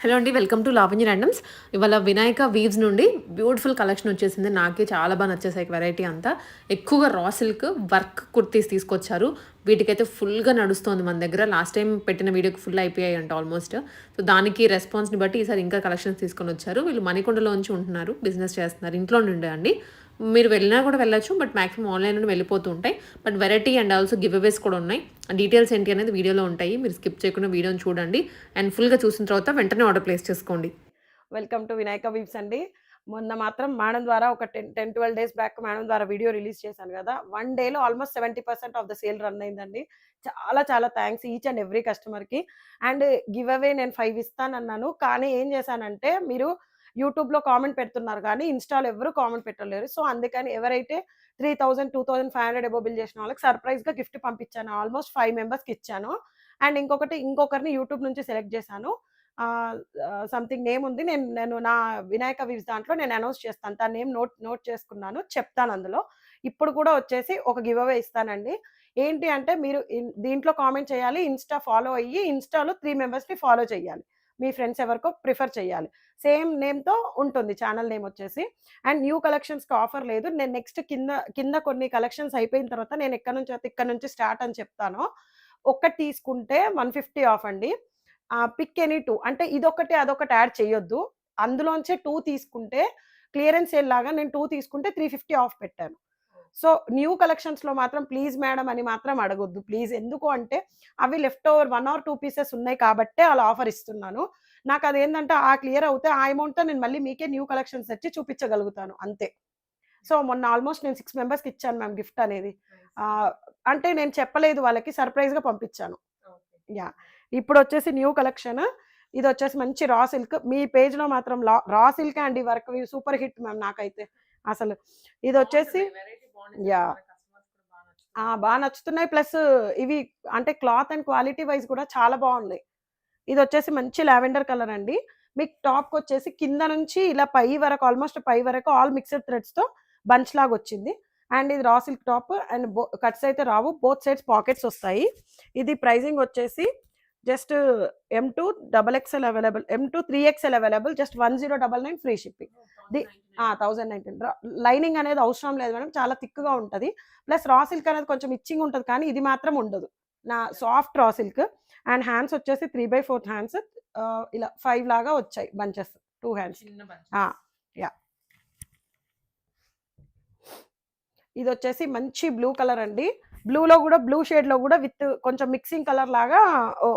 Hello అండి. Welcome to Lavanya randoms. ఇవాళ Vinayaka weaves నుండి బ్యూటిఫుల్ కలెక్షన్ వచ్చేసింది. నాకే చాలా బాగా నచ్చేసాయి వెరైటీ అంతా. ఎక్కువగా రా సిల్క్ వర్క్ కుర్తీస్ తీసుకొచ్చారు. వీటికైతే ఫుల్‌గా నడుస్తోంది మన దగ్గర. లాస్ట్ టైమ్ పెట్టిన వీడియోకి ఫుల్ అయిపోయాయంట ఆల్మోస్ట్. సో, దానికి రెస్పాన్స్‌ని బట్టి ఈసారి ఇంకా కలెక్షన్స్ తీసుకొనొచ్చారు. వీళ్ళు మణికొండలోంచి ఉంటున్నారు. బిజినెస్ చేస్తున్నారు. ఇంట్లో నుండే అండి. మీరు వెళ్ళినా కూడా వెళ్ళొచ్చు. బట్ మాక్సిమం ఆన్‌లైన్ నుండి వెళ్ళిపోతూ ఉంటాయి. But variety and also giveaways కూడా ఉన్నాయి. డీటెయిల్స్ ఏంటి అనేది వీడియోలో ఉంటాయి. మీరు స్కిప్ చేయకుండా వీడియోని చూడండి. అండ్ ఫుల్‌గా చూసిన తర్వాత వెంటనే ఆర్డర్ ప్లేస్ చేసుకోండి. వెల్కమ్ టు వినాయక వీవ్స్ అండి. మొన్న మాత్రం మేడం ద్వారా ఒక 12 డేస్ బ్యాక్ మేడం ద్వారా వీడియో రిలీజ్ చేశాను గదా! 1 డేలో almost 70% of the sale run అయిందండి. చాలా థాంక్స్ ఈచ్ అండ్ ఎవ్రీ కస్టమర్‌కి. అండ్ గివ్ అవే నేను 5 ఇస్తానన్నాను. కానీ ఏం చేశానంటే మీరు యూట్యూబ్‌లో కామెంట్ పెడుతున్నారు గానీ ఇన్‌స్టాలో ఎవ్వరు కామెంట్ పెట్టలేరు. సో, అందుకని ఎవరైతే 3000, 2500 అబోవ్ బిల్ చేసిన వాళ్ళకి సర్ప్రైజ్‌గా గిఫ్ట్ పంపించాను. ఆల్మోస్ట్ 5 మెంబర్స్‌కి ఇచ్చాను. అండ్ ఇంకొకరిని యూట్యూబ్ నుంచి సెలెక్ట్ చేశాను. ఆహ్, సంథింగ్ నేమ్ ఉంది. నేను నేను నా వినాయక వీవ్స్ దాంట్లో నేను అనౌన్స్ చేస్తాను. తన నేమ్ నోట్ నోట్ చేసుకున్నాను. చెప్తాను అందులో. ఇప్పుడు కూడా వచ్చేసి ఒక గివ్ అవే ఇస్తానండి. ఏంటి అంటే మీరు దీంట్లో కామెంట్ చేయాలి. ఇన్‌స్టా ఫాలో అయ్యి ఇన్‌స్టాలో 3 మెంబర్స్‌ని ఫాలో చేయాలి. మీ ఫ్రెండ్స్ ఎవరికో ప్రిఫర్ చేయాలి. సేమ్ నేమ్‌తో ఉంటుంది ఛానల్ నేమ్ వచ్చేసి. అండ్ న్యూ కలెక్షన్స్‌కి ఆఫర్ లేదు. నేను నెక్స్ట్ కింద కొన్ని కలెక్షన్స్ అయిపోయిన తర్వాత నేను ఇక్కడ నుంచి స్టార్ట్ అని చెప్తానో, ఒక్కటి తీసుకుంటే 150 ఆఫ్ అండి. పిక్ ఎనీ 2 అంటే ఇదొకటి, అదొకటి యాడ్ చేయొద్దు. అందులోంచే 2 తీసుకుంటే క్లియరెన్స్ సేల్ లాగా నేను 2 తీసుకుంటే 350 ఆఫ్ పెట్టాను. సో, న్యూ కలెక్షన్స్‌లో మాత్రం ప్లీజ్ మేడమ్ అని మాత్రం అడగొద్దు. ప్లీజ్. ఎందుకు అంటే అవి లెఫ్ట్ ఓవర్ 1 ఆర్ 2 పీసెస్ ఉన్నాయి కాబట్టే అలా ఆఫర్ ఇస్తున్నాను. నాకదేందంటే క్లియర్ అవుతే ఆ అమౌంట్‌తో నేను మళ్ళీ మీకే న్యూ కలెక్షన్స్ తెచ్చి చూపించగలుగుతాను అంతే. సో, మొన్న ఆల్మోస్ట్ నేను 6 మెంబర్స్‌కి ఇచ్చాను మ్యామ్ గిఫ్ట్ అనేది. ఆహ్, అంటే నేను చెప్పలేదు వాళ్ళకి సర్ప్రైజ్‌గా పంపించాను. యాహ్! ఇప్పుడొచ్చేసి న్యూ కలెక్షన్. ఇదొచ్చేసి మంచి రా సిల్క్. మీ పేజ్‌లో మాత్రం రా సిల్క్ అండ్ ఈ వర్క్ సూపర్ హిట్ మ్యామ్ నాకైతే. అసలు. ఇదొచ్చేసి యాహ్! బా నచ్చుతున్నాయి. ప్లస్ ఇవి అంటే క్లాత్ అండ్ క్వాలిటీ వైస్ కూడా చాలా బావున్నాయి. ఇదొచ్చేసి మంచి లావెండర్ కలర్ అండి. మీకు టాప్‌కొచ్చేసి కింద నుంచి ఇలా పై వరకు ఆల్మోస్ట్ పై వరకు ఆల్ మిక్స్డ్ థ్రెడ్స్‌తో బంచ్ లాగొచ్చింది. అండ్ ఇది raw silk top and cuts అయితే రావు. బోత్ సైడ్స్ పాకెట్స్ ఒస్తాయి. ఇది ప్రైజింగ్ వచ్చేసి జస్ట్ ఎమ్2 డబుల్ ఎక్స్ఎల్ అవైలబుల్. ఎమ్2 3 XL available. Just 1099 free shipping. The 1019 lining అనేది అవసరం లేదు మేడం. చాలా థిక్‌గా ఉంటది. ప్లస్ రా సిల్క్ అనేది కొంచెం ఇచ్చింగ్ ఉంటది కానీ ఇది మాత్రం ఉండదు. సాఫ్ట్ రా సిల్క్. అండ్ హ్యాండ్స్ వచ్చేసి 3/4 హ్యాండ్స్. ఇలా 5 లాగా వచ్చాయి బంచెస్. 2 హ్యాండ్స్. ఆ! యాహ్! ఇదొచ్చేసి మంచి బ్లూ కలర్ అండి. బ్లూలో గూడా బ్లూ షేడ్‌లో గూడా విత్ కొంచెం మిక్సింగ్ కలర్ లాగా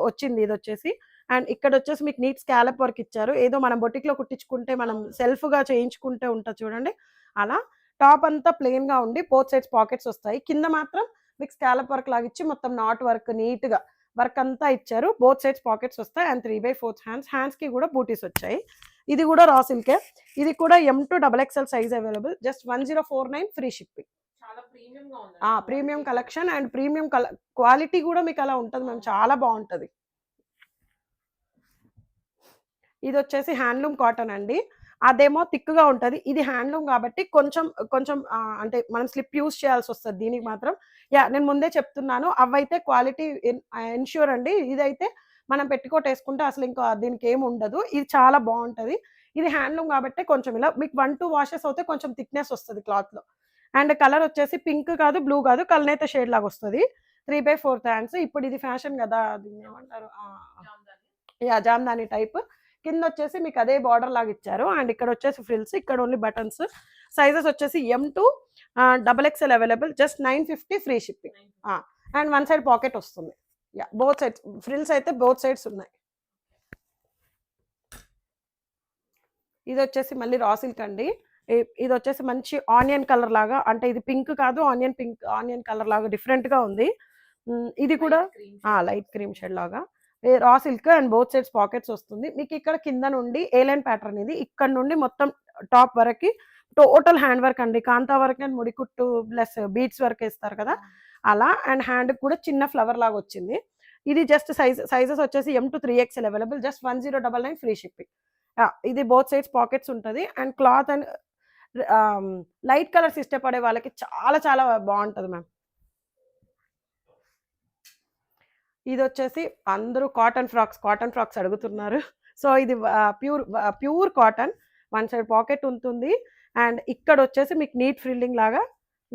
వచ్చింది ఇదొచ్చేసి. అండ్ ఇక్కడొచ్చేసి మీకు నీట్ స్కాలప్ వర్క్ ఇచ్చారు. ఏదో మనం బొటిక్‌లో కుట్టించుకుంటే మనం సెల్ఫ్‌గా చేయించుకుంటే ఉంటది చూడండి. అలా టాప్ అంతా ప్లెయిన్‌గా ఉండి బోత్ సైడ్స్ పాకెట్స్ వస్తాయి. కింద మాత్రం మీకు స్కాలప్ వర్క్ లాగిచ్చి మొత్తం నాట్ వర్క్ నీట్‌గా వర్క్ అంతా ఇచ్చారు. బోత్ సైడ్స్ పాకెట్స్ వస్తాయి. And 3/4 hands. హ్యాండ్స్‌కి గూడా బూటీస్ వచ్చాయి. ఇది గూడా రా సిల్కే. ఇది కూడా ఎమ్2 double XL size available. Just 1049 free shipping. Premium collection and premium quality గూడా మీకలా ఉంటది మ్యామ్. చాలా బావుంటది. ఇదొచ్చేసి హ్యాండ్లూమ్ కాటన్ అండి. అదేమో థిక్‌గా ఉంటది. ఇది హ్యాండ్లూమ్ గాబట్టి కొంచెం కొంచెం అంటే మనం స్లిప్ యూజ్ చేయాల్సొస్తది దీనికి మాత్రం. నేను ముందే చెప్తున్నాను. అవైతే క్వాలిటీ ఎన్‌ష్యూర్ అండి. ఇదైతే మనం పెట్టికోటేసుకుంటే అసలింకా దీనికేముండదు. ఇది చాలా బావుంటది. ఇది హ్యాండ్లూమ్ గాబట్టే కొంచెం ఇలా మీకు 1, 2 వాషెస్ అవుతే కొంచెం థిక్‌నెస్ ఒస్తది క్లాత్‌లో. అండ్ కలర్ వచ్చేసి పింక్ కాదు, బ్లూ కాదు, కల్నేత షేడ్ లాగొస్తది. 3/4 హ్యాండ్స్. ఇప్పుడు ఇది ఫ్యాషన్ గదా! దీన్నేమంటారు? జామ్దాని టైప్. కిందొచ్చేసి మీకు అదే బోర్డర్ లాగా ఇచ్చారు. అండ్ ఇక్కడొచ్చేసి ఫ్రిల్స్. ఇక్కడ ఓన్లీ బటన్స్. సైజెస్ వచ్చేసి ఎమ్2 double XL available. Just 950 free shipping. And one side pocket వస్తుంది. బోత్ సైడ్స్ ఫ్రిల్స్ అయితే బోత్ సైడ్స్ ఉన్నాయి. ఇదొచ్చేసి మళ్ళీ రా సిల్క్ అండి. ఇదొచ్చేసి మంచి ఆనియన్ కలర్ లాగా అంటే ఇది పింక్ కాదు ఆనియన్ కలర్ లాగా డిఫరెంట్‌గా ఉంది. ఇది కూడా లైట్ క్రీమ్ షేడ్ లాగా. Raw silk and both sides pockets వస్తుంది. మీకిక్కడ కింద నుండి ఏ లైన్ ప్యాటర్న్ ఇది. ఇక్కడ నుండి మొత్తం టాప్ వరకి టోటల్ హ్యాండ్ వర్క్ అండి. కాంతా వర్క్ అండ్ ముడికుట్టు ప్లస్ బీడ్స్ వర్క్ ఏస్తారు కదా! అలా అండ్ హ్యాండ్‌కి కూడా చిన్న ఫ్లవర్ లాగా వచ్చింది. ఇది జస్ట్ సైజెస్ వచ్చేసి ఎమ్2 3 XL available. Just 1099 free shipping. ఇది బోత్ సైడ్స్ పాకెట్స్ ఉంటది. And cloth and light colours ఇష్టపడే వాళ్ళకి చాలా చాలా బావుంటది మ్యామ్. ఇదొచ్చేసి అందరూ కాటన్ ఫ్రాక్స్ అడుగుతున్నారు. సో ఇది pure cotton. One side pocket ఉంటుంది. అండ్ ఇక్కడ వచ్చేసి మీకు నీట్ ఫ్రిల్లింగ్ లాగా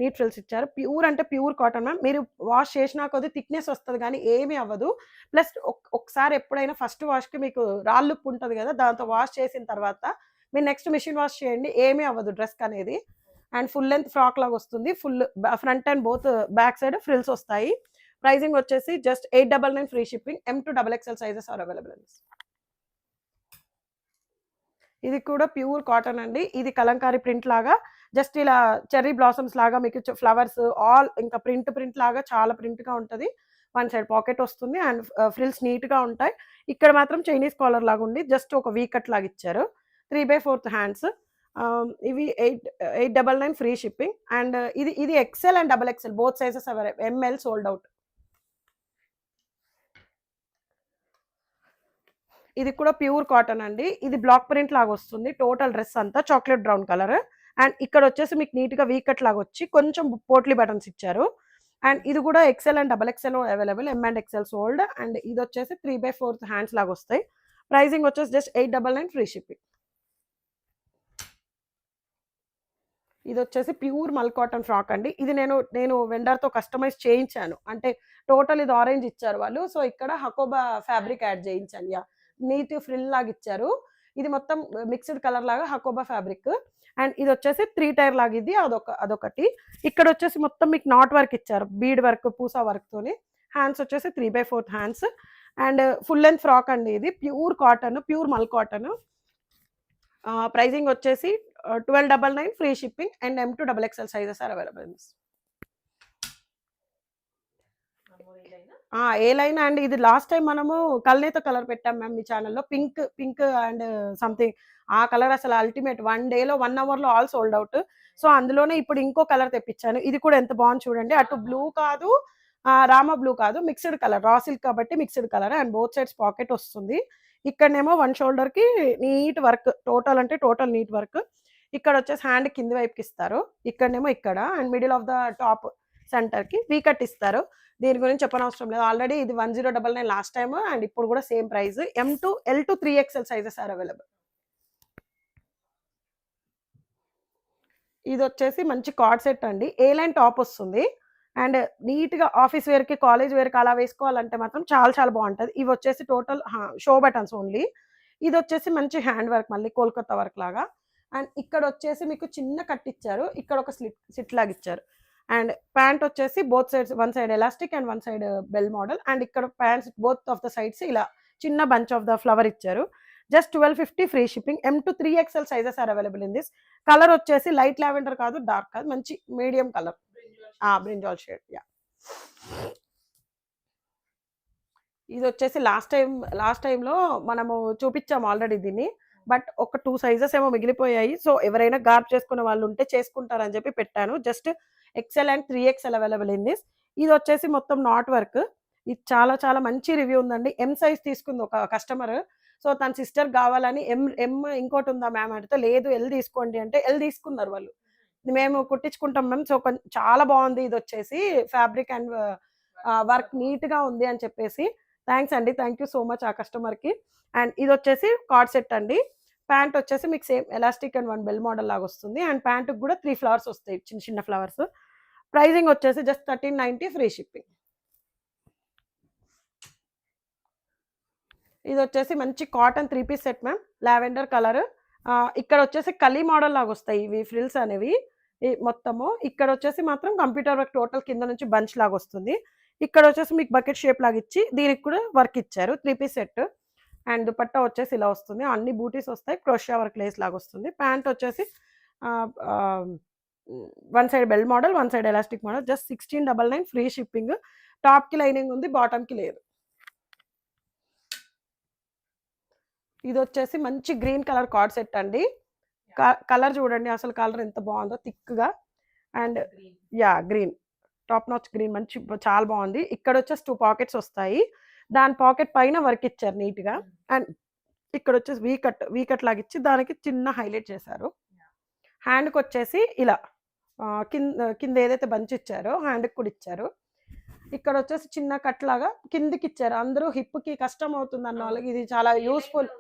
నీట్ ఫ్రిల్స్ ఇచ్చారు. ప్యూర్ అంటే ప్యూర్ కాటన్ మ్యామ్. మీరు వాష్ చేసినా కొద్దీ థిక్నెస్ వస్తుంది కానీ ఏమీ అవ్వదు. ప్లస్ ఒకసారి ఎప్పుడైనా ఫస్ట్ వాష్కి మీకు రాళ్ళుప్పు ఉంటుంది కదా, దాంతో వాష్ చేసిన తర్వాత మీరు నెక్స్ట్ మిషన్ వాష్ చేయండి, ఏమీ అవ్వదు డ్రెస్కి అనేది. అండ్ ఫుల్ లెంత్ ఫ్రాక్ లాగా వస్తుంది. Full front and both back side frills వస్తాయి. ప్రైజింగ్ వచ్చేసి just 899 free shipping. M to XXL sizes are available అండి. ఇది కూడా ప్యూర్ కాటన్ అండి. ఇది కలంకారీ ప్రింట్ లాగా జస్ట్ ఇలా చెర్రీ బ్లాసమ్స్ లాగా మీకు ఫ్లవర్స్ ఆల్ ఇంకా ప్రింట్ లాగా చాలా ప్రింట్గా ఉంటుంది. వన్ సైడ్ పాకెట్ వస్తుంది అండ్ ఫ్రిల్స్ నీట్గా ఉంటాయి. ఇక్కడ మాత్రం చైనీస్ కాలర్ లాగా ఉండి జస్ట్ ఒక వీ కట్ లాగా ఇచ్చారు. 3/4 హ్యాండ్స్. ఇవి 899 ఫ్రీ షిప్పింగ్. అండ్ ఇది XL and XXL both sizes available. ML sold out. ఇది కూడా ప్యూర్ కాటన్ అండి. ఇది బ్లాక్ ప్రింట్ లాగా వస్తుంది. టోటల్ డ్రెస్ అంతా చాక్లెట్ బ్రౌన్ కలర్. అండ్ ఇక్కడ వచ్చేసి మీకు నీట్గా వీకట్ లాగా వచ్చి కొంచెం పోట్లీ బటన్స్ ఇచ్చారు. అండ్ ఇది కూడా XL and XXL available. M and XL sold. And ఇది వచ్చేసి 3/4 హ్యాండ్స్ లాగా వస్తాయి. ప్రైజింగ్ వచ్చేసి జస్ట్ 899 ఫ్రీ షిప్పింగ్. ఇది వచ్చేసి ప్యూర్ మల్ కాటన్ ఫ్రాక్ అండి. ఇది నేను వెండర్తో కస్టమైజ్ చేయించాను. అంటే టోటల్ ఇది ఆరెంజ్ ఇచ్చారు వాళ్ళు. సో ఇక్కడ హకోబా ఫ్యాబ్రిక్ యాడ్ చేయించాను. యా, నీట్ ఫ్రిల్ లాగా ఇచ్చారు. ఇది మొత్తం మిక్స్డ్ కలర్ లాగా హకోబా ఫ్యాబ్రిక్. అండ్ ఇది వచ్చేసి 3 టైర్ లాగా ఇది అదొకటి. ఇక్కడ వచ్చేసి మొత్తం మీకు నాట్ వర్క్ ఇచ్చారు, బీడ్ వర్క్ పూసా వర్క్ తోని. హ్యాండ్స్ వచ్చేసి 3/4 hands. And full length frock అండి. ఇది pure cotton, pure mul cotton. Pricing వచ్చేసి 1299 free shipping. And M to XXL sizes are available. A line అండి. ఇది లాస్ట్ టైం మనము కల్నేత కలర్ పెట్టాం మ్యామ్ మీ ఛానల్లో. పింక్ అండ్ సంథింగ్ ఆ కలర్ అసలు అల్టిమేట్. 1 డేలో 1 అవర్లో ఆల్ సోల్డ్ అవుట్. సో అందులోనే ఇప్పుడు ఇంకో కలర్ తెప్పించాను. ఇది కూడా ఎంత బాగుంది చూడండి. అటు బ్లూ కాదు, రామా బ్లూ కాదు, మిక్స్డ్ కలర్. రా సిల్క్ కాబట్టి mixed colour. And both sides pocket వస్తుంది. ఇక్కడనేమో 1 షోల్డర్కి నీట్ వర్క్, టోటల్ అంటే టోటల్ నీట్ వర్క్. ఇక్కడ వచ్చేసి హ్యాండ్ కింది వైపుకి ఇస్తారు. ఇక్కడనేమో ఇక్కడ and middle of the top సెంటర్కి వీకట్ ఇస్తారు. దీని గురించి చెప్పనవసరం లేదు. ఆల్రెడీ ఇది 1099 లాస్ట్ టైమ్ అండ్ ఇప్పుడు కూడా same price. L to 3XL sizes are available. ఇది వచ్చేసి మంచి కార్డ్ సెట్ అండి. ఏ లైన్ టాప్ వస్తుంది. అండ్ నీట్గా ఆఫీస్ వేర్కి, కాలేజ్ వేర్కి అలా వేసుకోవాలంటే మాత్రం చాలా చాలా బాగుంటుంది. ఇవి వచ్చేసి టోటల్ షో బటన్స్ ఓన్లీ. ఇది వచ్చేసి మంచి హ్యాండ్ వర్క్, మళ్ళీ కోల్కతా వర్క్ లాగా. అండ్ ఇక్కడ వచ్చేసి మీకు చిన్న కట్ ఇచ్చారు. ఇక్కడ ఒక సిట్ లాగా ఇచ్చారు. అండ్ ప్యాంట్ వచ్చేసి both sides, one side elastic and one side bell model. And ఇక్కడ pants both of the sides ఇలా చిన్న బంచ్ ఆఫ్ ద ఫ్లవర్ ఇచ్చారు. Just 1250 free shipping. M to 3XL sizes are available in this. Colour వచ్చేసి light lavender కాదు, dark కాదు, మంచి medium colour, brinjal shade. Yeah, ఇది వచ్చేసి లాస్ట్ టైంలో మనము చూపించాము ఆల్రెడీ దీన్ని. బట్ ఒక 2 సైజెస్ ఏమో మిగిలిపోయాయి. సో ఎవరైనా గార్ప్ చేసుకునే వాళ్ళు ఉంటే చేసుకుంటారని చెప్పి పెట్టాను. Just XL and 3XL available in this. ఇది వచ్చేసి మొత్తం నాట్ వర్క్. ఇది చాలా చాలా మంచి రివ్యూ ఉందండి. M సైజ్ తీసుకుంది ఒక కస్టమర్. సో తన సిస్టర్ కావాలని ఎం ఇంకోటి ఉందా మ్యామ్ అంటే, లేదు L తీసుకోండి అంటే L తీసుకున్నారు వాళ్ళు. మేము కుట్టించుకుంటాం మ్యామ్. సో చాలా బాగుంది. ఇది వచ్చేసి ఫ్యాబ్రిక్ అండ్ వర్క్ నీట్గా ఉంది అని చెప్పేసి. థ్యాంక్స్ అండి, థ్యాంక్ యూ సో మచ్ ఆ కస్టమర్కి. అండ్ ఇది వచ్చేసి కార్డ్ సెట్ అండి. ప్యాంట్ వచ్చేసి మీకు same elastic and 1 bell model లాగా వస్తుంది. అండ్ ప్యాంట్కి కూడా 3 ఫ్లవర్స్ వస్తాయి, చిన్న చిన్న ఫ్లవర్స్. ప్రైజింగ్ వచ్చేసి జస్ట్ 1390 ఫ్రీ షిప్పింగ్. ఇది వచ్చేసి మంచి cotton 3 piece set ma'am, lavender colour. ఇక్కడ వచ్చేసి కలీ మోడల్ లాగా వస్తాయి ఇవి ఫ్రిల్స్ అనేవి మొత్తము. ఇక్కడ వచ్చేసి మాత్రం కంప్యూటర్ వర్క్ టోటల్ కింద నుంచి బంచ్ లాగా వస్తుంది. ఇక్కడ వచ్చేసి మీకు బకెట్ షేప్ లాగా ఇచ్చి దీనికి కూడా వర్క్ ఇచ్చారు. 3 పీస్ సెట్. అండ్ దుపట్టా వచ్చేసి ఇలా వస్తుంది. అన్ని బూటీస్ వస్తాయి. క్రోషియా వర్క్ లేస్ లాగా వస్తుంది. ప్యాంట్ వచ్చేసి one side bell model, one side elastic model. Just 1699 free shipping. టాప్కి లైనింగ్ ఉంది, బాటమ్కి లేదు. ఇది వచ్చేసి మంచి గ్రీన్ కలర్ కార్డ్ సెట్ అండి. కలర్ చూడండి అసలు, కలర్ ఎంత బాగుందో థిక్గా. And yeah, green top notch green, మంచి చాలా బాగుంది. ఇక్కడ వచ్చేసి 2 పాకెట్స్ వస్తాయి. దాని పాకెట్ పైన వర్క్ ఇచ్చారు నీట్గా. అండ్ ఇక్కడ వచ్చేసి వీకట్ లాగా ఇచ్చి దానికి చిన్న హైలైట్ చేశారు. హ్యాండ్కి వచ్చేసి ఇలా కింద ఏదైతే బంచ్ ఇచ్చారో హ్యాండ్కి కూడా ఇచ్చారు. ఇక్కడ వచ్చేసి చిన్న కట్ లాగా కిందికి ఇచ్చారు. అందరూ హిప్‌కి కష్టం అవుతుంది అన్న వాళ్ళకి ఇది చాలా యూజ్‌ఫుల్.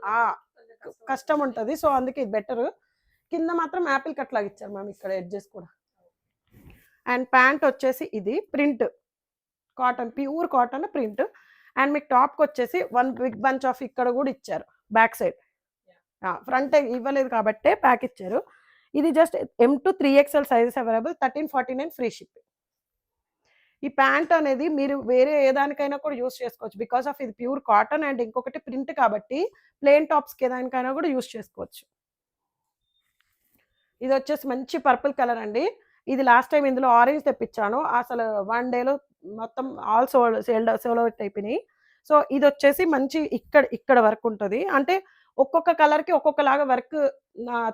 కష్టం ఉంటది. సో, అందుకే ఇది బెటరు. కింద మాత్రం యాపిల్ కట్ లాగా ఇచ్చారు మ్యామ్ ఇక్కడ ఎడ్జెస్ కూడా. అండ్ ప్యాంట్ వచ్చేసి ఇది print cotton, pure cotton print. And మీకు టాప్‌కి వచ్చేసి వన్ బిగ్ బంచ్ ఆఫ్ ఇక్కడ కూడా ఇచ్చారు బ్యాక్ సైడ్. ఫ్రంట్ ఇవ్వలేదు కాబట్టే బ్యాక్ ఇచ్చారు. ఇది just M to 3XL sizes available. 1349 free shipping. ఈ ప్యాంట్ అనేది మీరు వేరే ఏ దానికైనా కూడా యూజ్ చేసుకోవచ్చు. బికాస్ ఆఫ్ ఇది ప్యూర్ కాటన్ అండ్ ఇంకొకటి ప్రింట్ కాబట్టి ప్లెయిన్ టాప్స్‌కి ఏ దానికైనా కూడా యూజ్ చేసుకోవచ్చు. ఇది వచ్చేసి మంచి పర్పుల్ కలర్ అండి. ఇది లాస్ట్ టైమ్ ఇందులో ఆరెంజ్ తెప్పించాను. అసలు 1 డేలో మొత్తం ఆల్ సోల్డ్ అవుట్ అయిపోయినాయి. సో, ఇది వచ్చేసి మంచి ఇక్కడ వర్క్ ఉంటది. అంటే ఒక్కొక్క కలర్‌కి ఒక్కొక్కలాగా వర్క్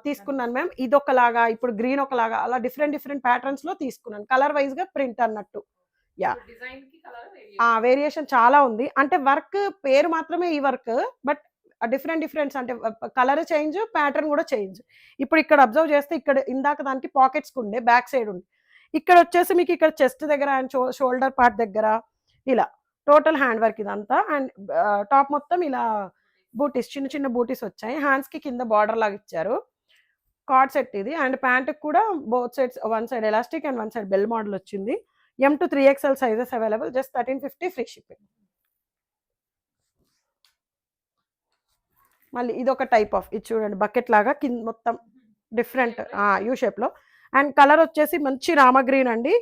తీసుకున్నాను మ్యామ్. ఇదొకలాగా, ఇప్పుడు గ్రీన్ ఒకలాగా అలా డిఫరెంట్ ప్యాటర్న్స్‌లో తీసుకున్నాను. కలర్ వైస్‌గా ప్రింట్ అన్నట్టు. యాహ్! వేరియేషన్ చాలా ఉంది. అంటే వర్క్ పేరు మాత్రమే ఈ వర్క్. బట్ డిఫరెంట్స్ అంటే కలర్ చేంజ్, ప్యాటర్న్ కూడా చేంజ్. ఇప్పుడు ఇక్కడ అబ్జర్వ్ చేస్తే ఇక్కడ ఇందాక దానికి పాకెట్స్‌కి ఉండే బ్యాక్ సైడ్ ఉంది. ఇక్కడ వచ్చేసి మీకు ఇక్కడ చెస్ట్ దగ్గర అండ్ షోల్డర్ పార్ట్ దగ్గర ఇలా టోటల్ హ్యాండ్ వర్క్ ఇదంతా. అండ్ టాప్ మొత్తం ఇలా బూటీస్, చిన్న బూటీస్ వచ్చాయి. హ్యాండ్స్‌కి కింద బార్డర్ లాగా ఇచ్చారు. కార్డ్ సెట్ ఇది. అండ్ ప్యాంట్‌కి కూడా both sides, one side elastic and one side bell model వచ్చింది. M to 3XL sizes available. Just 1350 free shipping. మళ్ళీ ఇదొక టైప్ ఆఫ్, ఇది చూడండి బకెట్ లాగా కింద మొత్తం డిఫరెంట్ యూ షేప్‌లో. అండ్ కలర్ వచ్చేసి మంచి రామ గ్రీన్ అండి.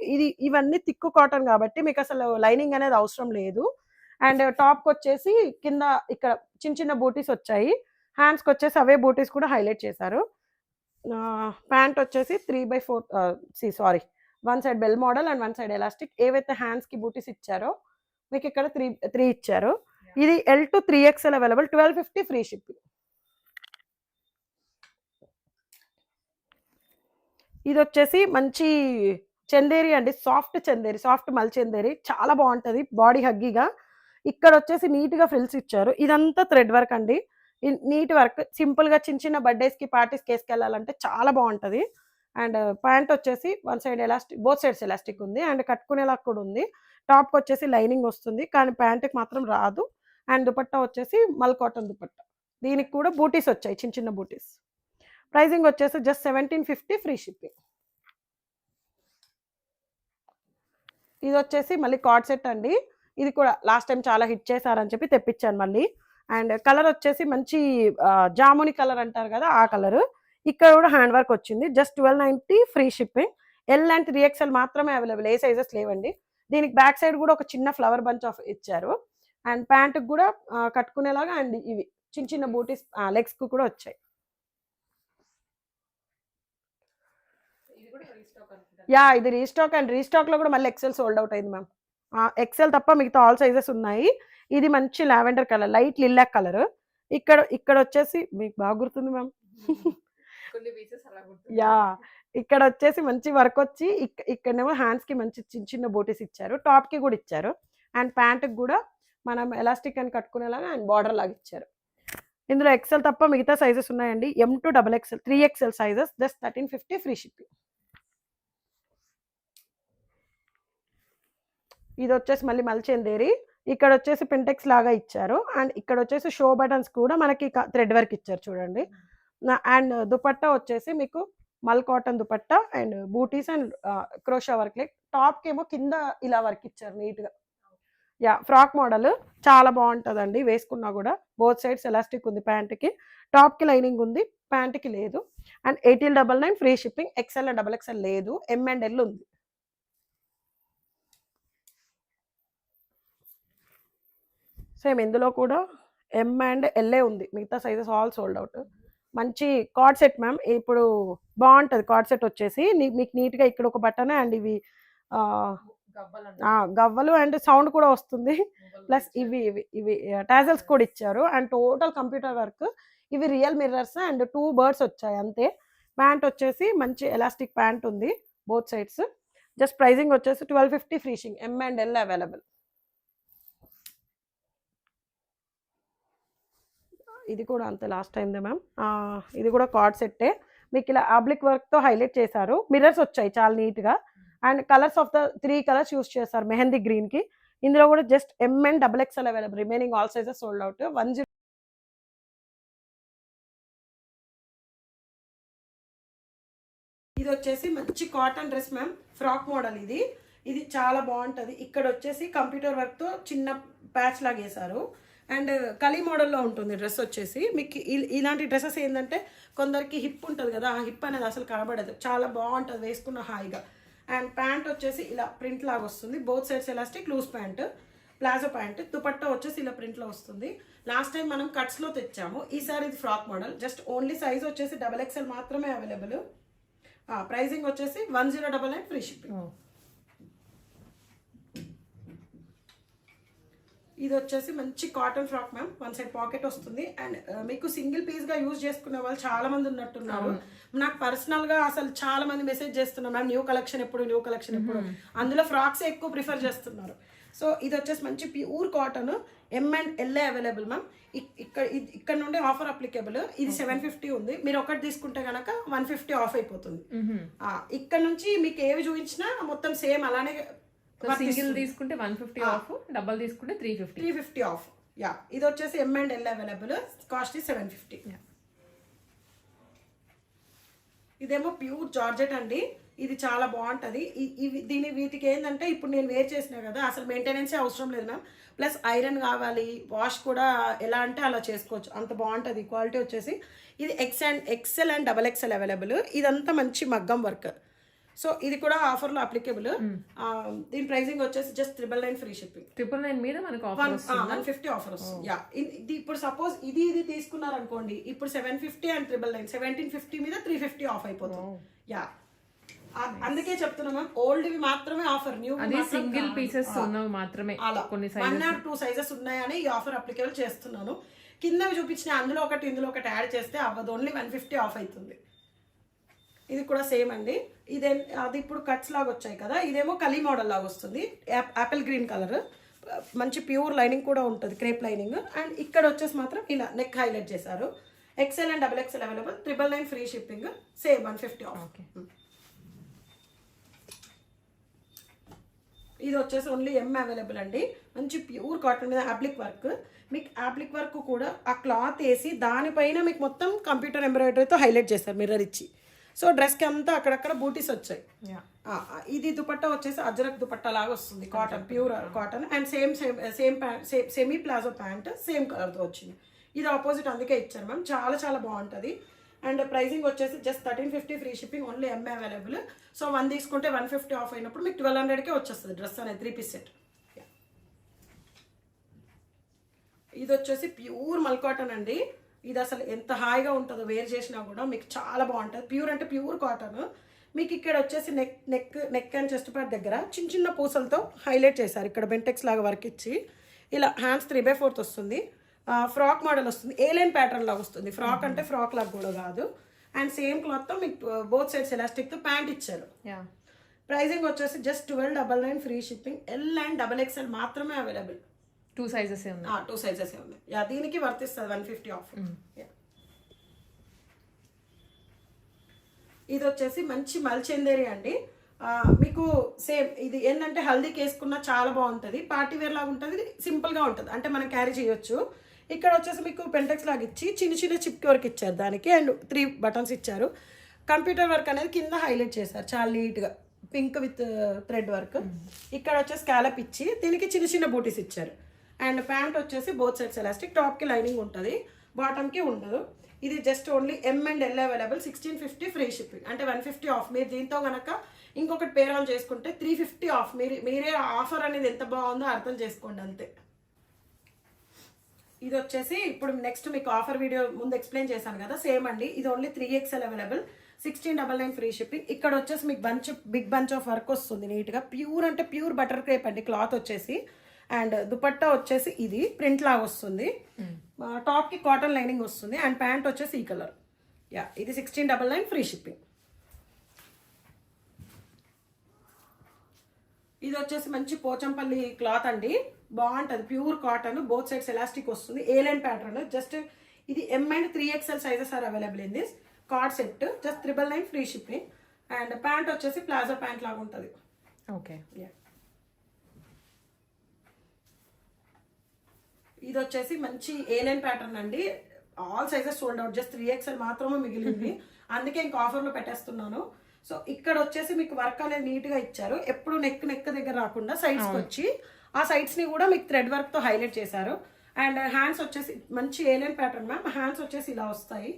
ఇవన్నీ థిక్ కాటన్ కాబట్టి మీకు అసలు లైనింగ్ అనేది అవసరం లేదు. అండ్ టాప్‌కి వచ్చేసి కింద ఇక్కడ చిన్న బూటీస్ వచ్చాయి. హ్యాండ్స్‌కి వచ్చేసి అవే బూటీస్ కూడా హైలైట్ చేశారు. ప్యాంట్ వచ్చేసి 3/4 one side bell model and one side elastic. ఏవైతే హ్యాండ్స్‌కి బూటీస్ ఇచ్చారో మీకు ఇక్కడ 3 ఇచ్చారు. ఇది L to 3XL available. 1250 free shipping. ఇది వచ్చేసి మంచి చందేరి అండి. సాఫ్ట్ మల్ చందేరి చాలా బాగుంటది. బాడీ హగ్గీగా ఇక్కడ వచ్చేసి నీట్‌గా ఫ్రిల్స్ ఇచ్చారు. ఇదంతా థ్రెడ్ వర్క్ అండి. నీట్ వర్క్ సింపుల్‌గా చిన్న బర్త్‌డేస్‌కి, పార్టీస్‌కి ఏసుకెళ్ళాలంటే చాలా బాగుంటది. అండ్ ప్యాంట్ వచ్చేసి one side elastic, both sides elastic ఉంది. అండ్ కట్టుకునేలా కూడా ఉంది. టాప్‌కి వచ్చేసి లైనింగ్ వస్తుంది. కానీ ప్యాంట్‌కి మాత్రం రాదు. అండ్ దుపట్టా వచ్చేసి మల్ కాటన్ దుపట్టా. దీనికి కూడా బూటీస్ వచ్చాయి, చిన్న బూటీస్. ప్రైజింగ్ వచ్చేసి జస్ట్ 1750 ఫ్రీ షిప్పింగ్. ఇది వచ్చేసి మళ్ళీ కార్డ్ సెట్ అండి. ఇది కూడా లాస్ట్ టైం చాలా హిట్ చేశారని చెప్పి తెప్పించాను మళ్ళీ. అండ్ కలర్ వచ్చేసి మంచి జాముని కలర్ అంటారు కదా, ఆ కలరు. ఇక్కడ కూడా హ్యాండ్ వర్క్ వచ్చింది. Just 1290 free shipping. L and 3XL మాత్రమే అవైలబుల్. ఏ సైజెస్ లేవండి. దీనికి బ్యాక్ సైడ్ కూడా ఒక చిన్న ఫ్లవర్ బంచ్ ఆఫ్ ఇచ్చారు. అండ్ ప్యాంట్‌కి కూడా కట్టుకునేలాగా అండ్ ఇవి చిన్న బూటీస్ లెగ్స్‌కి కూడా వచ్చాయి. ఇది రీస్టాక్. అండ్ రీస్టాక్‌లో కూడా మళ్ళీ ఎక్సెల్ సోల్డ్ అవుట్ అయింది మ్యామ్. ఎక్సెల్ తప్ప మిగతా ఆల్ సైజెస్ ఉన్నాయి. ఇది మంచి lavender colour, light lilac colour. ఇక్కడ వచ్చేసి మీకు బాగా గుర్తుంది మ్యామ్. ఇక్కడ వచ్చేసి మంచి వర్క్ వచ్చి ఇక్కడనేమో హ్యాండ్స్‌కి మంచి చిన్న బూటీస్ ఇచ్చారు. టాప్‌కి కూడా ఇచ్చారు. అండ్ ప్యాంట్‌కి కూడా మనం ఎలాస్టిక్ అని కట్టుకునేలాగా అండ్ బార్డర్ లాగా ఇచ్చారు. ఇందులో ఎక్సెల్ తప్ప మిగతా సైజెస్ ఉన్నాయండి. M to XXL, 3XL sizes. Just 1350 free shipping. ఇది వచ్చేసి మళ్ళీ మల్చందేరి. ఇక్కడ వచ్చేసి పింటెక్స్ లాగా ఇచ్చారు. అండ్ ఇక్కడ వచ్చేసి షో బటన్స్ కూడా మనకి థ్రెడ్ వర్క్ ఇచ్చారు చూడండి. అండ్ దుపట్టా వచ్చేసి మీకు mul cotton dupatta and booties and crochet work. Like టాప్‌కి ఏమో కింద ఇలా వర్క్ ఇచ్చారు నీట్‌గా. ఫ్రాక్ మోడల్ చాలా బాగుంటుందండి వేసుకున్నా కూడా. బోత్ సైడ్స్ ఎలాస్టిక్ ఉంది. ప్యాంట్‌కి, టాప్‌కి లైనింగ్ ఉంది, ప్యాంట్‌కి లేదు. And 1899 free shipping. XL and XXL లేదు. M and L ఉంది. సేమ్ ఇందులో కూడా M and L ఉంది. మిగతా సైజెస్ ఆల్ సోల్డ్ అవుట్. మంచి కార్డ్ సెట్ మ్యామ్. ఇప్పుడు బాగుంటది కార్డ్ సెట్ వచ్చేసి. మీకు నీట్‌గా ఇక్కడ ఒక బటన్ అండ్ ఇవి గవ్వలు అండ్ సౌండ్ కూడా వస్తుంది. ప్లస్ ఇవి టాజల్స్ కూడా ఇచ్చారు. And total computer work. ఇవి రియల్ మిర్రర్స్ అండ్ 2 బర్డ్స్ వచ్చాయి అంతే. ప్యాంట్ వచ్చేసి మంచి ఎలాస్టిక్ ప్యాంట్ ఉంది బోత్ సైడ్స్. జస్ట్ ప్రైజింగ్ వచ్చేసి 1250 free shipping. M and L available. ఇది కూడా అంతే లాస్ట్ టైమ్‌దే మ్యామ్. ఇది కూడా కార్డ్ సెట్టే. మీకు ఇలా ఆబ్లిక్ వర్క్‌తో హైలైట్ చేశారు. మిర్రర్స్ వచ్చాయి చాలా నీట్‌గా. And colours of the 3 colours use చేశారు. మెహందీ గ్రీన్‌కి, ఇందులో కూడా just M and double XL available, remaining all sizes sold out. 10. ఇది వచ్చేసి మంచి cotton dress ma'am, frock model. ఇది చాలా బాగుంటుంది. ఇక్కడ వచ్చేసి కంప్యూటర్ వర్క్తో చిన్న ప్యాచ్ లాగా వేశారు. అండ్ కలీ మోడల్లో ఉంటుంది డ్రెస్ వచ్చేసి. మీకు ఇలాంటి డ్రెస్సెస్ ఏంటంటే కొందరికి హిప్ ఉంటుంది కదా, ఆ హిప్ అనేది అసలు కనబడదు, చాలా బాగుంటుంది వేసుకున్న హాయిగా. అండ్ ప్యాంట్ వచ్చేసి ఇలా ప్రింట్ లాగా వస్తుంది, both sides elastic, loose pant, palazzo pant. Dupatta వచ్చేసి ఇలా ప్రింట్లో వస్తుంది. లాస్ట్ టైం మనం కట్స్లో తెచ్చాము, ఈసారి ఇది frock model. Just only size వచ్చేసి XXL మాత్రమే అవైలబుల్. ప్రైజింగ్ వచ్చేసి 1099 ఫ్రీ షిప్పింగ్. ఇది వచ్చేసి మంచి cotton frock ma'am, one side pocket వస్తుంది. అండ్ మీకు సింగిల్ పీస్ గా యూజ్ చేసుకునే వాళ్ళు చాలా మంది ఉన్నట్టున్నారు. నాకు పర్సనల్ గా అసలు చాలా మంది మెసేజ్ చేస్తున్నారు, మ్యామ్ న్యూ కలెక్షన్ ఎప్పుడు. అందులో ఫ్రాక్స్ ఎక్కువ ప్రిఫర్ చేస్తున్నారు. సో ఇది వచ్చేసి మంచి pure cotton, M and L available ma'am. ఇక్కడ నుండి ఆఫర్ అప్లికేబుల్. ఇది 750 ఉంది, మీరు ఒకటి తీసుకుంటే కనుక 150 ఆఫ్ అయిపోతుంది. ఇక్కడ నుంచి మీకు ఏవి చూపించినా మొత్తం సేమ్ అలానే. సింగిల్ తీసుకుంటే 150 ఆఫ్, డబల్ తీసుకుంటే 350 ఆఫ్. యా, ఇది వచ్చేసి M and L available, cost 750. ఇదేమో ప్యూర్ జార్జెట్ అండి, ఇది చాలా బాగుంటుంది. వీటికి ఏంటంటే ఇప్పుడు నేను వేర్ చేసినా కదా, అసలు మెయింటెనెన్సే అవసరం లేదు మ్యామ్. ప్లస్ ఐరన్ కావాలి, వాష్ కూడా ఎలా అంటే అలా చేసుకోవచ్చు, అంత బాగుంటుంది. క్వాలిటీ వచ్చేసి ఇది XL and XXL అవైలబుల్. ఇదంతా మంచి మగ్గం వర్క్. సో ఇది కూడా ఆఫర్లో అప్లికేబుల్. దీని ప్రైసింగ్ వచ్చేసి జస్ట్ 999 ఫ్రీ షిప్పింగ్. 999 మీద మనకు ఆఫర్ 150 ఆఫర్ వస్తుంది. యా, ఇది ఇప్పుడు సపోజ్ ఇది తీసుకున్నారు అనుకోండి, ఇప్పుడు 750 అండ్ 999, 1750 మీద 350 ఆఫ్ అయిపోతుంది. యా, అందుకే చెప్తున్నా మ్యామ్, ఓల్డ్ వి మాత్రమే ఆఫర్, న్యూ సింగిల్ పీసెస్ ఉన్నవి మాత్రమే, కొన్ని 1 or 2 సైజెస్ ఉన్నాయని ఈ ఆఫర్ అప్లికేబుల్ చేస్తున్నాను. కిందవి చూపించిన అందులో ఒకటి ఇందులో ఒకటి యాడ్ చేస్తే అవ్వదు, ఓన్లీ 150 ఆఫ్ అవుతుంది. ఇది కూడా సేమ్ అండి. అది ఇప్పుడు కట్స్ లాగా వచ్చాయి కదా, ఇదేమో కలీ మోడల్ లాగా వస్తుంది, యాపిల్ గ్రీన్ కలర్, మంచి ప్యూర్ లైనింగ్ కూడా ఉంటుంది, క్రేప్ లైనింగ్. అండ్ ఇక్కడ వచ్చేసి మాత్రం ఇలా నెక్ హైలైట్ చేశారు. XL and XXL available, 999 free shipping, same 150 of. ఇది వచ్చేసి ఓన్లీ M అవైలబుల్ అండి, మంచి ప్యూర్ కాటన్ మీద యాప్లిక్ వర్క్. మీకు యాప్లిక్ వర్క్ కూడా ఆ క్లాత్ వేసి దానిపైన మీకు మొత్తం కంప్యూటర్ ఎంబ్రాయిడరీతో హైలైట్ చేస్తారు, మిర్రర్ ఇచ్చి. సో డ్రెస్కి అంతా అక్కడక్కడ బూటీస్ వచ్చాయి. ఇది దుపట్టా వచ్చేసి అజ్రక్ దుపట్టా లాగా వస్తుంది, cotton, pure cotton. And semi palazzo pant same కలర్తో వచ్చింది. ఇది ఆపోజిట్, అందుకే ఇచ్చారు మ్యామ్. చాలా చాలా బాగుంటుంది. అండ్ ప్రైసింగ్ వచ్చేసి just 1350 free shipping, only M available. So 1 తీసుకుంటే 150 ఆఫ్ అయినప్పుడు మీకు 1200కే వచ్చేస్తుంది డ్రెస్ అనేది, 3 పీస్ సెట్. ఇది వచ్చేసి ప్యూర్ మల్ కాటన్ అండి. ఇది అసలు ఎంత హాయిగా ఉంటుందో వేర్ చేసినా కూడా మీకు చాలా బాగుంటుంది. ప్యూర్ అంటే ప్యూర్ కాటన్. మీకు ఇక్కడ వచ్చేసి నెక్ అండ్ చెస్ట్ పార్ట్ దగ్గర చిన్న చిన్న పూసలతో హైలైట్ చేశారు. ఇక్కడ బెంటెక్స్ లాగా వర్క్ ఇచ్చి ఇలా హ్యాండ్స్ 3/4 వస్తుంది. ఫ్రాక్ మోడల్ వస్తుంది, ఏలైన్ ప్యాటర్న్ లాగా వస్తుంది. ఫ్రాక్ అంటే ఫ్రాక్ లాగా కూడా కాదు. అండ్ సేమ్ క్లాత్తో మీకు బోత్ సైడ్స్ ఎలాస్టిక్తో ప్యాంట్ ఇచ్చారు. ప్రైజింగ్ వచ్చేసి just 1299 free shipping. L and XXL మాత్రమే అవైలబుల్, 2 సైజెస్ ఉన్నాయి. 2 సైజెస్ ఉన్నాయి. యా, దీనికి వర్తిస్తుంది 150 ఆఫ్. ఇది వచ్చేసి మంచి మల్చందేరి అండి. మీకు సేమ్ ఇది ఏంటంటే హల్దీకి వేసుకున్న చాలా బాగుంటుంది, పార్టీ వేర్ లాగా ఉంటుంది, సింపుల్గా ఉంటుంది, అంటే మనం క్యారీ చేయొచ్చు. ఇక్కడ వచ్చేసి మీకు పెంటెక్స్ లాగా ఇచ్చి చిన్న చిన్న చిప్కి వర్క్ ఇచ్చారు దానికి, అండ్ 3 బటన్స్ ఇచ్చారు. కంప్యూటర్ వర్క్ అనేది కింద హైలైట్ చేశారు చాలా నీట్గా, పింక్ విత్ థ్రెడ్ వర్క్. ఇక్కడ వచ్చేసి స్కాలప్ ఇచ్చి దీనికి చిన్న చిన్న బూటీస్ ఇచ్చారు. అండ్ ప్యాంట్ వచ్చేసి బోత్ సైడ్స్ ఎలాస్టిక్, టాప్కి లైనింగ్ ఉంటుంది, బాటమ్కి ఉండదు. ఇది just only M and L available, 1650 free shipping, అంటే 150 ఆఫ్. మీరు దీంతో కనుక ఇంకొకటి పేర్ ఆన్ చేసుకుంటే 350 ఆఫ్. మీరే ఆఫర్ అనేది ఎంత బాగుందో అర్థం చేసుకోండి, అంతే. ఇది వచ్చేసి ఇప్పుడు నెక్స్ట్ మీకు ఆఫర్ వీడియో ముందు ఎక్స్ప్లెయిన్ చేశాను కదా, సేమ్ అండి. ఇది only 3XL available, 1699 free shipping. ఇక్కడ వచ్చేసి మీకు బిగ్ బంచ్ ఆఫ్ వర్క్ వస్తుంది నీట్గా, ప్యూర్ అంటే ప్యూర్ బటర్ క్రేప్ అండి క్లాత్ వచ్చేసి. అండ్ దుపట్టా వచ్చేసి ఇది ప్రింట్ లాగా వస్తుంది, టాప్కి కాటన్ లైనింగ్ వస్తుంది. అండ్ ప్యాంట్ వచ్చేసి ఈ కలర్. యా, ఇది 1699 ఫ్రీ షిప్పింగ్. ఇది వచ్చేసి మంచి పోచంపల్లి క్లాత్ అండి, బాగుంటుంది, pure cotton, both sides elastic వస్తుంది, ఏలైన్ ప్యాటర్న్. జస్ట్ ఇది M and 3XL sizes are available in this coord set, just 999 free shipping. And pant వచ్చేసి ప్లాజో ప్యాంట్ లాగా ఉంటుంది. ఓకే. ఇది వచ్చేసి మంచి ఏలైన్ ప్యాటర్న్ అండి. All sizes sold out, just 3XL మాత్రమే మిగిలింది. అందుకే ఇంకా ఆఫర్లో పెట్టేస్తున్నాను. సో ఇక్కడ వచ్చేసి మీకు వర్క్ అనేది నీట్ గా ఇచ్చారు. ఎప్పుడు నెక్ దగ్గర రాకుండా సైడ్స్ వచ్చి ఆ సైడ్స్ ని కూడా మీకు థ్రెడ్ వర్క్ తో హైలైట్ చేశారు. అండ్ హ్యాండ్స్ వచ్చేసి మంచి ఏలియన్ ప్యాటర్న్ మ్యామ్. హ్యాండ్స్ వచ్చేసి ఇలా వస్తాయి.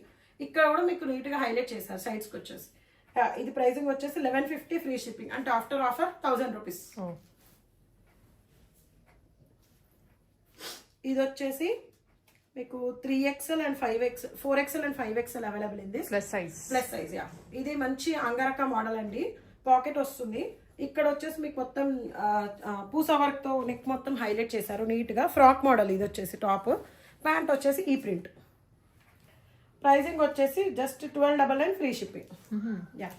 ఇక్కడ కూడా మీకు నీట్ గా హైలైట్ చేశారు సైడ్స్ కి వచ్చేసి. ఇది ప్రైసింగ్ వచ్చేసి 1150 ఫ్రీ షిప్పింగ్, అంటే ఆఫ్టర్ ఆఫర్ 1000 రూపీస్. ఇది వచ్చేసి మీకు 3XL and 5XL, 4XL and 5XL available in this plus size. Yeah, ఇది మంచి అంగరక మోడల్ అండి. పాకెట్ వస్తుంది. ఇక్కడ వచ్చేసి మీకు మొత్తం పూసా వర్క్ తో నెక్ మొత్తం హైలైట్ చేశారు నీట్ గా. ఫ్రాక్ మోడల్ ఇది వచ్చేసి. టాప్ ప్యాంట్ వచ్చేసి ఈ ప్రింట్. ప్రైసింగ్ వచ్చేసి జస్ట్ 1299 ఫ్రీ షిప్పింగ్. యా,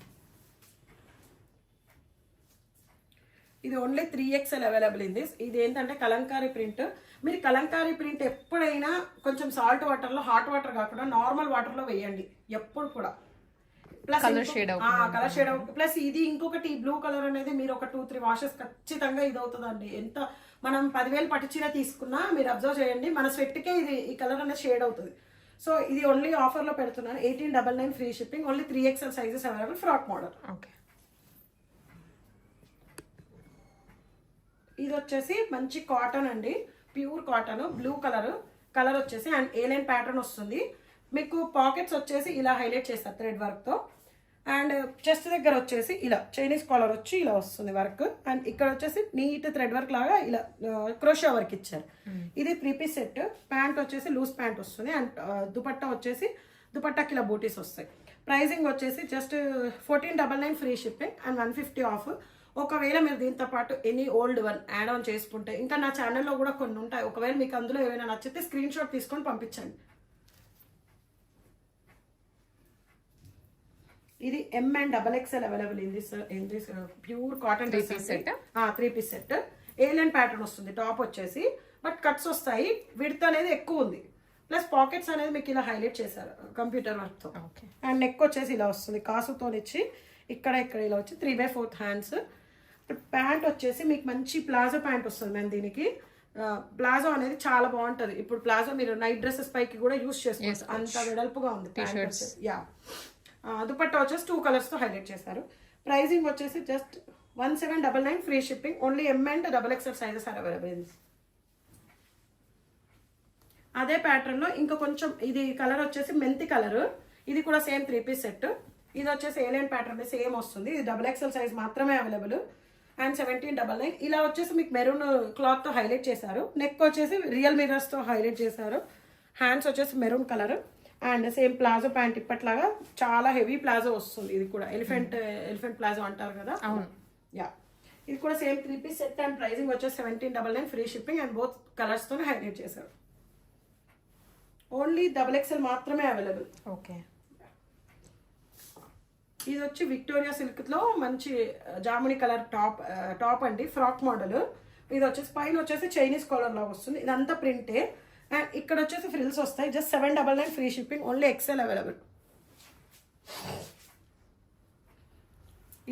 ఇది only 3XL available in this. ఇది ఏంటంటే కలంకారీ ప్రింట్. మీరు కలంకారీ ప్రింట్ ఎప్పుడైనా కొంచెం సాల్ట్ వాటర్ లో, హాట్ వాటర్ కాకుండా నార్మల్ వాటర్ లో వేయండి ఎప్పుడు కూడా. ప్లస్ కలర్ షేడ్ అవుతుంది. ప్లస్ ఇది ఇంకొకటి బ్లూ కలర్ అనేది మీరు ఒక 2-3 వాషెస్ ఖచ్చితంగా ఇది అవుతుందండి. ఎంత మనం 10,000 పట్టు చీర తీసుకున్నా మీరు అబ్జర్వ్ చేయండి, మన స్వెట్కే ఇది ఈ కలర్ అనేది షేడ్ అవుతుంది. సో ఇది ఓన్లీ ఆఫర్ లో పెడుతున్నాను. 1899 free shipping. Only 3XL sizes available. Frock model. Okay, ఇది వచ్చేసి మంచి కాటన్ అండి, ప్యూర్ కాటన్, బ్లూ కలర్ వచ్చేసి అండ్ ఏలైన్ ప్యాటర్న్ వస్తుంది. మీకు పాకెట్స్ వచ్చేసి ఇలా హైలైట్ చేస్తారు థ్రెడ్ వర్క్ తో. అండ్ చెస్ట్ దగ్గర వచ్చేసి ఇలా చైనీస్ కాలర్ వచ్చి ఇలా వస్తుంది వర్క్. అండ్ ఇక్కడ వచ్చేసి నీట్ థ్రెడ్ వర్క్ లాగా ఇలా క్రోషియా వర్క్ ఇచ్చారు. ఇది 3 పీస్ సెట్. ప్యాంట్ వచ్చేసి లూజ్ ప్యాంట్ వస్తుంది. అండ్ దుపట్టా వచ్చేసి దుపట్టాకి ఇలా బూటీస్ వస్తాయి. ప్రైసింగ్ వచ్చేసి just 1499 free shipping and 150 of. ఒకవేళ మీరు దీంతో పాటు any old one add on చేసుకుంటే, ఇంకా నా ఛానల్లో కూడా కొన్ని ఉంటాయి, ఒకవేళ మీకు అందులో ఏమైనా నచ్చితే స్క్రీన్ షాట్ తీసుకొని పంపించండి. ఇది M and XXL available in this pure cotton 3 piece set. A line pattern వస్తుంది టాప్ వచ్చేసి, బట్ కట్స్ వస్తాయి. విడ్త్ అనేది ఎక్కువ ఉంది. ప్లస్ పాకెట్స్ అనేది మీకు ఇలా హైలైట్ చేశారు కంప్యూటర్ వర్క్ తో. అండ్ నెక్ వచ్చేసి ఇలా వస్తుంది కాసుతో ఇచ్చి ఇక్కడ ఇలా వచ్చి 3/4 హ్యాండ్స్. ప్యాంట్ వచ్చేసి మీకు మంచి ప్లాజో ప్యాంట్ వస్తుంది మ్యామ్. దీనికి ప్లాజో అనేది చాలా బాగుంటది. ఇప్పుడు ప్లాజో మీరు నైట్ డ్రెస్సెస్ పైకి కూడా యూస్ చేసుకోవచ్చు, అంత వెడల్పుగా ఉంది. యా, దుపట్టా వచ్చేసి 2 కలర్స్ తో హైలైట్ చేశారు. ప్రైసింగ్ వచ్చేసి just 1799 free shipping. Only M and XXL sizes are available. అదే ప్యాటర్న్ లో ఇంకా కొంచెం ఇది కలర్ వచ్చేసి మెంతి కలర్. ఇది కూడా సేమ్ 3 పీస్ సెట్. ఇది వచ్చేసి ఏలియన్ ప్యాటర్న్ సేమ్ వస్తుంది. ఇది XXL సైజ్ మాత్రమే అవైలబుల్. అండ్ 1799. ఇలా వచ్చేసి మీకు మెరూన్ క్లాత్ తో హైలైట్ చేశారు. నెక్ వచ్చేసి రియల్ మిర్రర్స్ తో హైలైట్ చేశారు. హ్యాండ్స్ వచ్చేసి maroon colour. And same palazzo pant ఇప్పట్లాగా చాలా హెవీ ప్లాజో వస్తుంది. ఇది కూడా ఎలిఫెంట్ ప్లాజో అంటారు కదా. యా, ఇది కూడా same 3 piece set. And pricing వచ్చేసి 1799 free shipping. And both colours తో హైలైట్ చేశారు. ఓన్లీ XXL మాత్రమే అవైలబుల్. ఓకే, ఇది వచ్చి విక్టోరియా సిల్క్ లో మంచి జాముని కలర్ టాప్ అండి, ఫ్రాక్ మోడల్. ఇది వచ్చేసి పైన వచ్చేసి చైనీస్ కాలర్ లాగా వస్తుంది. ఇదంతా ప్రింటే. అండ్ ఇక్కడ వచ్చేసి ఫ్రిల్స్ వస్తాయి. Just 799 free shipping. Only XL available.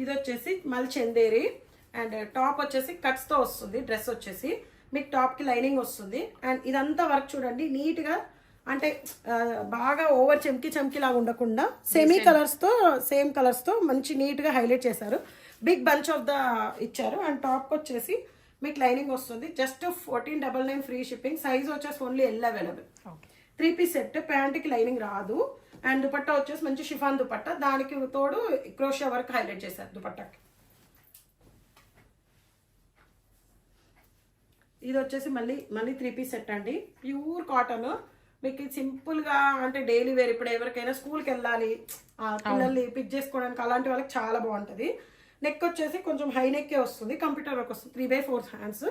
ఇది వచ్చేసి మల్ చందేరి. అండ్ టాప్ వచ్చేసి కట్స్ తో వస్తుంది. డ్రెస్ వచ్చేసి మీకు టాప్ కి లైనింగ్ వస్తుంది. అండ్ ఇదంతా వర్క్ చూడండి నీట్ గా, అంటే బాగా ఓవర్ చమ్కీ లాగా ఉండకుండా సేమ్ కలర్స్ తో మంచి నీట్ గా హైలైట్ చేశారు. బిగ్ బంచ్ ఆఫ్ ద ఇచ్చారు. అండ్ టాప్ వచ్చేసి మీకు లైనింగ్ వస్తుంది. Just 1499 free shipping. సైజ్ వచ్చేసి only L available. 3 piece set. Pant కి లైనింగ్ రాదు. అండ్ దుపట్టా వచ్చేసి మంచి షిఫాన్ దుపట్టా, దానికి తోడు క్రోషియా వర్క్ హైలైట్ చేశారు దుపట్టాకి. ఇది వచ్చేసి మళ్ళీ 3 పీస్ సెట్ అండి, ప్యూర్ కాటన్. మీకు సింపుల్ గా, అంటే డైలీ వేర్, ఇప్పుడు ఎవరికైనా స్కూల్కి వెళ్ళాలి, పిల్లల్ని పిక్ చేసుకోవడానికి, అలాంటి వాళ్ళకి చాలా బాగుంటుంది. నెక్ వచ్చేసి కొంచెం హై నెక్కే వస్తుంది. కంప్యూటర్ వర్క్ వస్తుంది. 3/4 హ్యాండ్స్.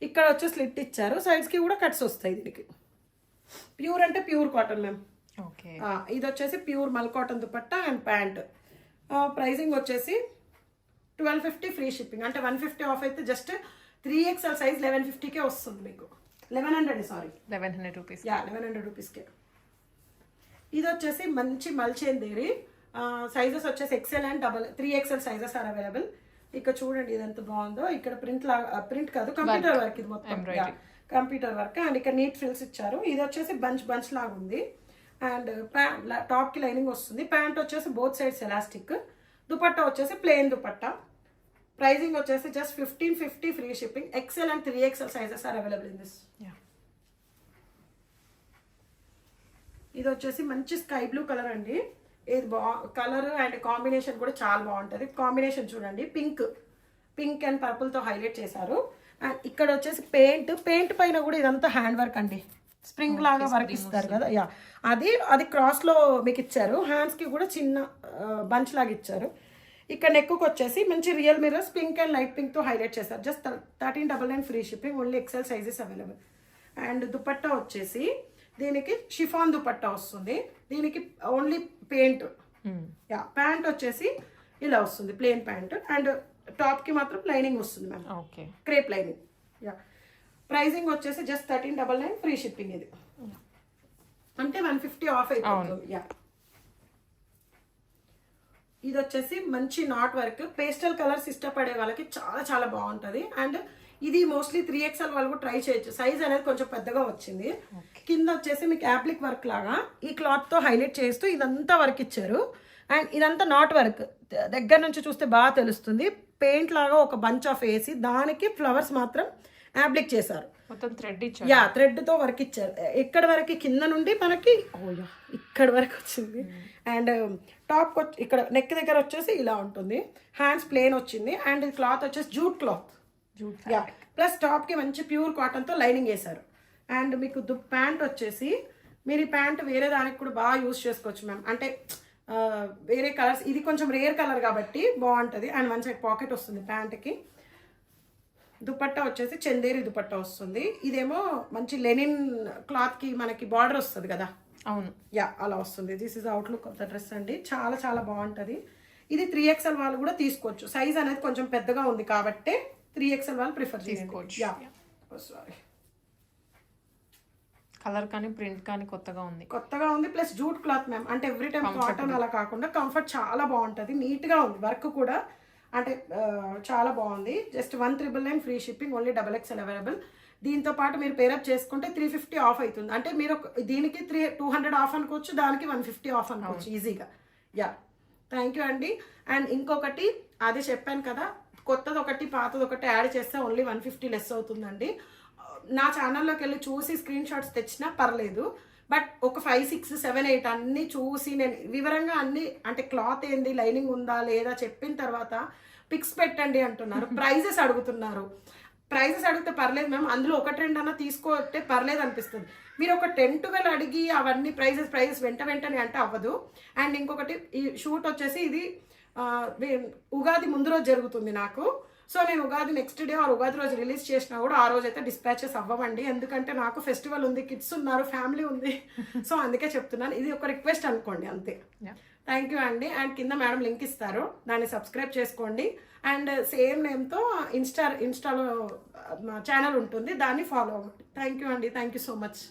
ఇక్కడ వచ్చి స్లిట్ ఇచ్చారు. సైడ్స్ కి కూడా కట్స్ వస్తాయి. దీనికి ప్యూర్ అంటే ప్యూర్ కాటన్ మ్యామ్. ఇది వచ్చేసి pure mul cotton dupatta and pant. Pricing వచ్చేసి 1250 ఫ్రీ షిప్పింగ్. అంటే 150 ఆఫ్ అయితే జస్ట్ 3XL సైజ్ 1150కే వస్తుంది మీకు. 1100 రూపీస్. యా, 1100 రూపీస్కే. ఇది వచ్చేసి మంచి మల్చేందేరి. సైజెస్ వచ్చేసి XL and 3XL sizes are available. ఇక్కడ చూడండి ఇది ఎంత బాగుందో. ఇక్కడ ప్రింట్ కాదు, కంప్యూటర్ వర్క్. ఇది మొత్తం కంప్యూటర్ వర్క్ అండ్ ఇక్కడ నీట్ ఫ్రిల్స్ ఇచ్చారు. ఇది వచ్చేసి బంచ్ లాగా ఉంది అండ్ టాప్కి లైనింగ్ వస్తుంది. ప్యాంట్ వచ్చేసి బోత్ సైడ్స్ ఎలాస్టిక్. దుపట్టా వచ్చేసి ప్లెయిన్ దుపట్టా. ప్రైజింగ్ వచ్చేసి just 1550 free shipping. XL and 3XL sizes are available in this. ఇది వచ్చేసి మంచి స్కై బ్లూ కలర్ అండి. ఇది కలర్ అండ్ కాంబినేషన్ కూడా చాలా బాగుంటుంది. కాంబినేషన్ చూడండి, పింక్ అండ్ పర్పుల్తో హైలైట్ చేశారు. అండ్ ఇక్కడ వచ్చేసి పెయింట్ పైన కూడా ఇదంతా హ్యాండ్ వర్క్ అండి. స్ప్రింగ్ లాగా వర్క్ ఇస్తారు కదా, యా అది క్రాస్లో మీకు ఇచ్చారు. హ్యాండ్స్కి కూడా చిన్న బంచ్ లాగా ఇచ్చారు. ఇక్కడ నెక్కు వచ్చేసి మంచి real mirrors pink and light పింక్తో హైలైట్ చేశారు. Just 1399 free shipping. Only XL sizes available. And dupatta వచ్చేసి దీనికి షిఫాన్ దుపట్టా వస్తుంది. దీనికి ఓన్లీ పెయింట్. యా ప్యాంట్ వచ్చేసి ఇలా వస్తుంది, ప్లెయిన్ ప్యాంట్. అండ్ టాప్కి మాత్రం లైనింగ్ వస్తుంది ma'am, okay, crepe lining. Yeah pricing వచ్చేసి జస్ట్ 1399 ఫ్రీ షిప్పింగ్. ఇది అంటే 150 ఆఫ్ అయిపోతుంది. యా ఇది వచ్చేసి మంచి నాట్ వర్క్, పేస్టల్ కలర్స్ ఇష్టపడే వాళ్ళకి చాలా చాలా బాగుంటుంది. అండ్ ఇది మోస్ట్లీ 3XL వాళ్ళు కూడా ట్రై చేయొచ్చు. సైజ్ అనేది కొంచెం పెద్దగా వచ్చింది. కింద వచ్చేసి మీకు యాప్లిక్ వర్క్ లాగా ఈ క్లాత్తో హైలైట్ చేస్తూ ఇదంతా వర్క్ ఇచ్చారు. అండ్ ఇదంతా నాట్ వర్క్, దగ్గర నుంచి చూస్తే బాగా తెలుస్తుంది. పెయింట్ లాగా ఒక బంచ్ ఆఫ్ వేసి దానికి ఫ్లవర్స్ మాత్రం యాప్లిక్ చేశారు. మొత్తం థ్రెడ్ ఇచ్చారు. యా థ్రెడ్తో వర్క్ ఇచ్చారు. ఎక్కడ వరకు కింద నుండి మనకి ఇక్కడ వరకు వచ్చింది. అండ్ టాప్ ఇక్కడ నెక్ దగ్గర వచ్చేసి ఇలా ఉంటుంది. హ్యాండ్స్ ప్లేన్ వచ్చింది. అండ్ క్లాత్ వచ్చేసి జూట్ క్లాత్. యా ప్లస్ టాప్కి మంచి ప్యూర్ కాటన్తో లైనింగ్ వేశారు. అండ్ మీకు ప్యాంట్ వచ్చేసి మీరు ఈ ప్యాంట్ వేరే దానికి కూడా బాగా యూస్ చేసుకోవచ్చు మ్యామ్. అంటే వేరే కలర్స్, ఇది కొంచెం రేర్ కలర్ కాబట్టి బాగుంటుంది. అండ్ వన్ సైడ్ పాకెట్ వస్తుంది ప్యాంట్కి. దుపట్టా వచ్చేసి చందేరి దుపట్టా వస్తుంది. ఇదేమో మంచి లెనిన్ క్లాత్కి మనకి బార్డర్ వస్తుంది కదా, అవును, యా అలా వస్తుంది. This is outlook of the dress అండి. చాలా చాలా బాగుంటుంది. ఇది 3XL వాళ్ళు కూడా తీసుకోవచ్చు. సైజ్ అనేది కొంచెం పెద్దగా ఉంది కాబట్టి 3XL వాళ్ళు ప్రిఫర్ చేసుకోవచ్చు. యా సారీ, కలర్ కానీ ప్రింట్ కానీ కొత్తగా ఉంది. Plus jute cloth ma'am. అంటే ఎవ్రీ టైం కాటన్ అలా కాకుండా కంఫర్ట్ చాలా బాగుంటుంది. నీట్గా ఉంది. వర్క్ కూడా అంటే చాలా బాగుంది. Just 1399 free shipping. Only XXL available. దీంతో పాటు మీరు పేరప్ చేసుకుంటే 350 ఆఫ్ అవుతుంది. అంటే మీరు దీనికి 200 ఆఫ్ అనుకోవచ్చు, దానికి 150 ఆఫ్ అనుకోవచ్చు ఈజీగా. యా థ్యాంక్ యూ అండి. అండ్ ఇంకొకటి అదే చెప్పాను కదా, కొత్తది ఒకటి పాతది ఒకటి యాడ్ చేస్తే ఓన్లీ 150 లెస్ అవుతుందండి. నా ఛానల్లోకి వెళ్ళి చూసి స్క్రీన్ షాట్స్ తెచ్చినా పర్లేదు. బట్ ఒక 5, 6, 7, 8 అన్నీ చూసి నేను వివరంగా అన్నీ అంటే క్లాత్ ఏంది, లైనింగ్ ఉందా లేదా చెప్పిన తర్వాత పిక్స్ పెట్టండి అంటున్నారు. ప్రైజెస్ అడుగుతున్నారు. ప్రైజెస్ అడిగితే పర్లేదు మ్యామ్, అందులో 1-2 అన్నా తీసుకోతే పర్లేదు అనిపిస్తుంది. మీరు ఒక 10-12 అడిగి అవన్నీ ప్రైజెస్ వెంటనే అంటే అవ్వదు. అండ్ ఇంకొకటి, ఈ షూట్ వచ్చేసి ఇది ఉగాది ముందు రోజు జరుగుతుంది నాకు. సో నేను Ugadi next day or Ugadi రోజు రిలీజ్ చేసినా కూడా ఆ రోజు అయితే డిస్పాచెస్ అవ్వవండి. ఎందుకంటే నాకు ఫెస్టివల్ ఉంది, కిడ్స్ ఉన్నారు, ఫ్యామిలీ ఉంది. సో అందుకే చెప్తున్నాను. ఇది ఒక రిక్వెస్ట్ అనుకోండి అంతే. థ్యాంక్ యూ అండి. అండ్ కింద మేడం లింక్ ఇస్తారు, దాన్ని సబ్స్క్రైబ్ చేసుకోండి. అండ్ సేమ్ నేమ్తో ఇన్స్టాలో ఛానల్ ఉంటుంది, దాన్ని ఫాలో అవ్వండి. థ్యాంక్ యూ అండి. Thank you so much.